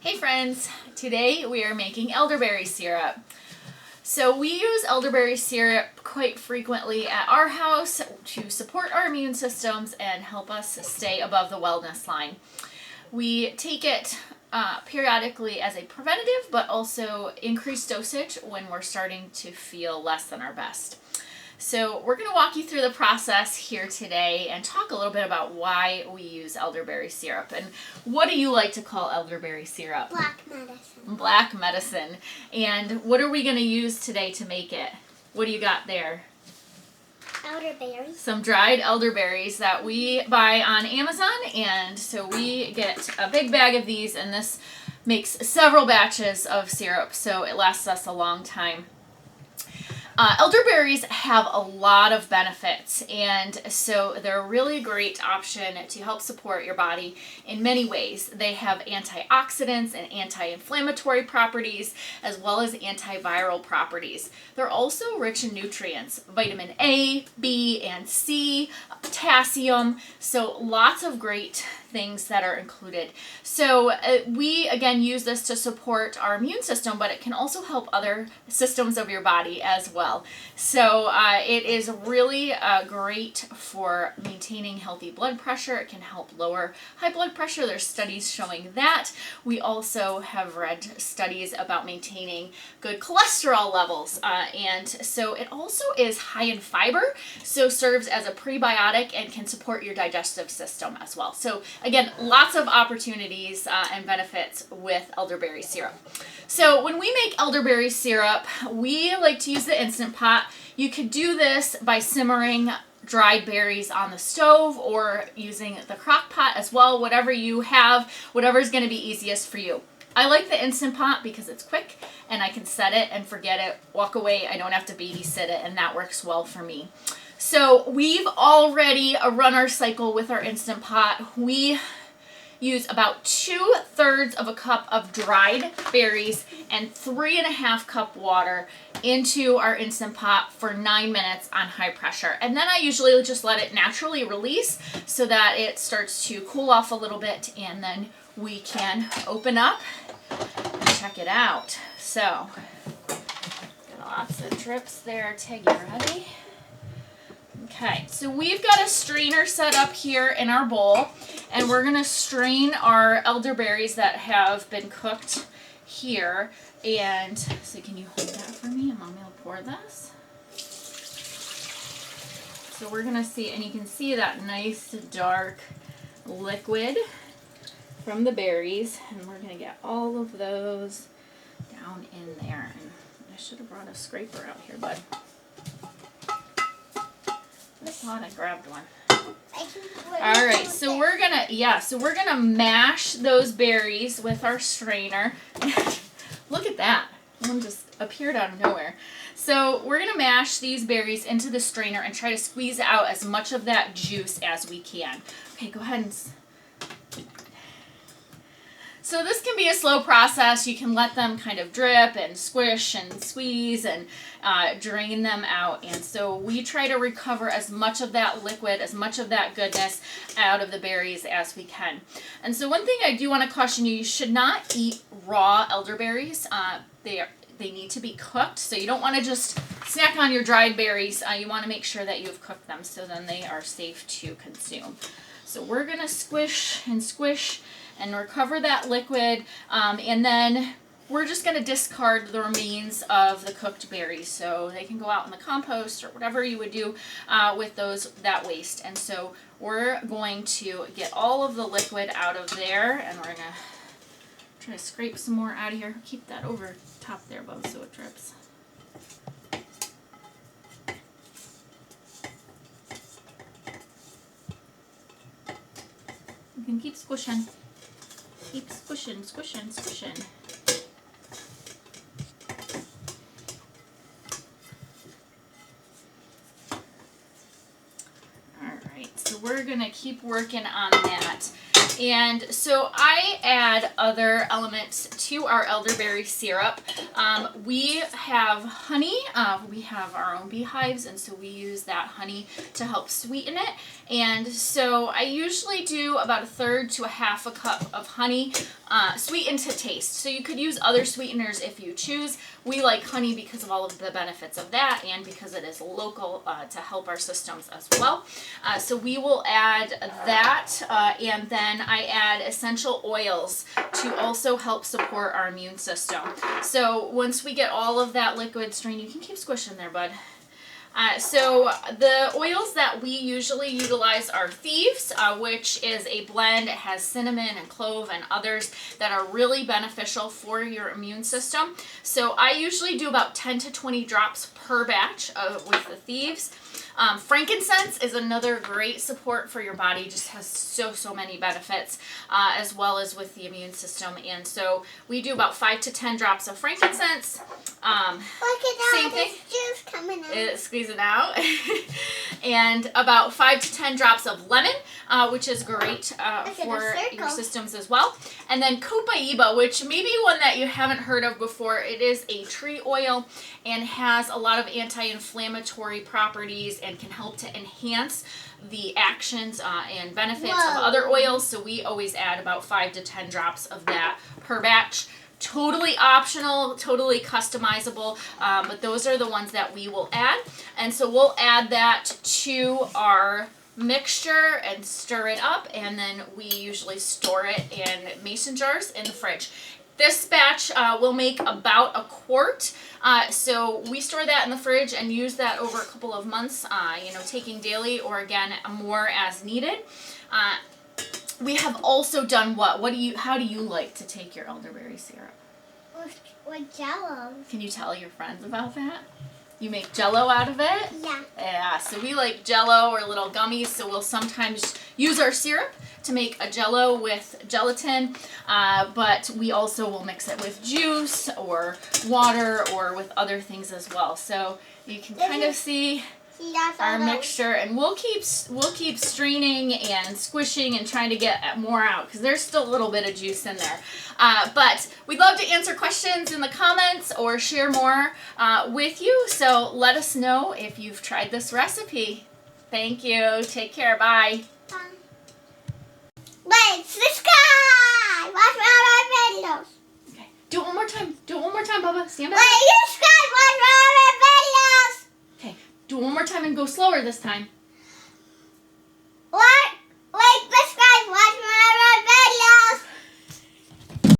Hey friends, today we are making elderberry syrup. So we use elderberry syrup quite frequently at our house to support our immune systems and help us stay above the wellness line. We take it periodically as a preventative, but also increased dosage when we're starting to feel less than our best. So we're going to walk you through the process here today and talk a little bit about why we use elderberry syrup. And what do you like to call elderberry syrup? Black medicine. Black medicine. And what are we going to use today to make it? What do you got there? Elderberries. Some dried elderberries that we buy on Amazon. And so we get a big bag of these, and this makes several batches of syrup, so it lasts us a long time. Elderberries have a lot of benefits, and so they're a really great option to help support your body in many ways. They have antioxidants and anti-inflammatory properties, as well as antiviral properties. They're also rich in nutrients, vitamin A, B, and C, potassium, so lots of great things that are included. So we again use this to support our immune system, but it can also help other systems of your body as well. So it is really great for maintaining healthy blood pressure. It can help lower high blood pressure. There's studies showing that. We also have read studies about maintaining good cholesterol levels, and so it also is high in fiber, so serves as a prebiotic and can support your digestive system as well. So again, lots of opportunities and benefits with elderberry syrup. So when we make elderberry syrup, we like to use the Instant Pot. You could do this by simmering dried berries on the stove or using the crock pot as well, whatever you have, whatever is going to be easiest for you. I like the Instant Pot because it's quick and I can set it and forget it, walk away. I don't have to babysit it, and that works well for me. So we've already run our cycle with our Instant Pot. We use about 2/3 of a cup of dried berries and 3.5 cup water into our Instant Pot for 9 minutes on high pressure. And then I usually just let it naturally release so that it starts to cool off a little bit, and then we can open up and check it out. So, got lots of drips there. Tig, you ready? Okay, so we've got a strainer set up here in our bowl, and we're going to strain our elderberries that have been cooked here. And so can you hold that for me, and Mommy will pour this. So we're going to see, and you can see that nice dark liquid from the berries, and we're going to get all of those down in there. And I should have brought a scraper out here, bud. I thought I grabbed one. All right, so we're gonna mash those berries with our strainer. Look at that. One just appeared out of nowhere. So we're gonna mash these berries into the strainer and try to squeeze out as much of that juice as we can. Okay, go ahead and... So this can be a slow process. You can let them kind of drip and squish and squeeze and drain them out. And so we try to recover as much of that liquid, as much of that goodness out of the berries as we can. And so one thing I do want to caution you, you should not eat raw elderberries. They need to be cooked. So you don't want to just snack on your dried berries. You want to make sure that you've cooked them so then they are safe to consume. So we're going to squish and squish and recover that liquid, and then we're just going to discard the remains of the cooked berries, so they can go out in the compost or whatever you would do with that waste. And so we're going to get all of the liquid out of there, and we're going to try to scrape some more out of here. Keep that over top there, Bo, so it drips. You can keep squishing. Keep squishing, squishing, squishing. Alright, so we're going to keep working on that. And so I add other elements to our elderberry syrup. We have honey. We have our own beehives, and so we use that honey to help sweeten it. And so I usually do about 1/3 to 1/2 cup of honey, sweetened to taste. So you could use other sweeteners if you choose. We like honey because of all of the benefits of that and because it is local to help our systems as well. So we will add that, and then I add essential oils to also help support our immune system. So once we get all of that liquid strained, you can keep squishing there, bud. So the oils that we usually utilize are Thieves, which is a blend. It has cinnamon and clove and others that are really beneficial for your immune system. So I usually do about 10 to 20 drops per batch with the Thieves. Frankincense is another great support for your body. Just has so many benefits, as well as with the immune system. And so we do about 5 to 10 drops of frankincense. Look at same all thing. this juice coming out. Squeeze it out. And about 5 to 10 drops of lemon, which is great for your systems as well. And then Copaiba, which may be one that you haven't heard of before. It is a tree oil and has a lot of anti-inflammatory properties and can help to enhance the actions and benefits of other oils. So we always add about 5 to 10 drops of that per batch. Totally optional, totally customizable, but those are the ones that we will add. And so we'll add that to our mixture and stir it up, and then we usually store it in mason jars in the fridge. This batch will make about 1 quart, so we store that in the fridge and use that over a couple of months, taking daily or again more as needed. We have also done what? How do you like to take your elderberry syrup? With jello. Can you tell your friends about that? You make jello out of it? Yeah. Yeah, so we like jello or little gummies, so we'll sometimes use our syrup to make a jello with gelatin, but we also will mix it with juice or water or with other things as well. So you can kind of see our mixture, and we'll keep straining and squishing and trying to get more out because there's still a little bit of juice in there. But we'd love to answer questions in the comments or share more with you. So let us know if you've tried this recipe. Thank you. Take care. Bye. Like, subscribe. Watch my videos. Okay. Do it one more time. Do it one more time, Bubba. Stand back. Like, subscribe. Watch my videos. Okay. Do it one more time and go slower this time.